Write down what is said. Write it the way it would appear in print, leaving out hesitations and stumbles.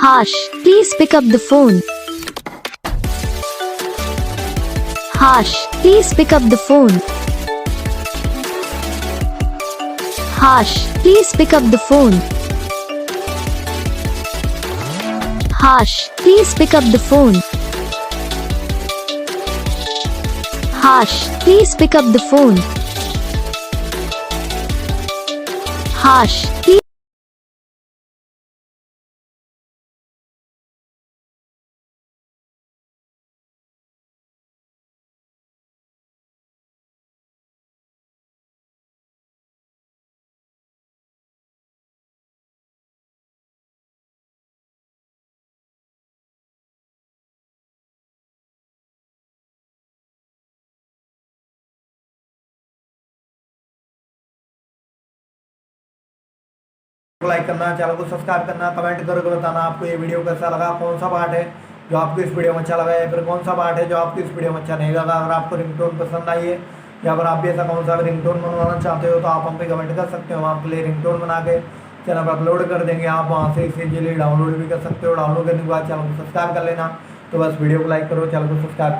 Harsh, please pick up the phone. Harsh, please pick up the phone. Harsh, please pick up the phone. Harsh, please pick up the phone. Harsh, please pick up the phone. Harsh, please. Like करना, channel को subscribe करना, comment करके बताना आपको ये video कैसा लगा, कौन सा पार्ट है जो आपको इस वीडियो में अच्छा लगा या फिर कौन सा पार्ट है जो आपको इस वीडियो में अच्छा नहीं लगा। अगर आपको रिंगटोन पसंद आई है या फिर आप भी ऐसा कौन सा रिंगटोन बनवाना चाहते हो तो आप हम पे कमेंट कर सकते हो। हम आपके लिए रिंगटोन बना के चैनल पर अपलोड कर देंगे। आप वहाँ से इसे इजीली डाउनलोड भी कर सकते हो। डाउनलोड करने के बाद चैनल को सब्सक्राइब कर लेना। तो बस वीडियो को लाइक करो, चैनल को सब्सक्राइब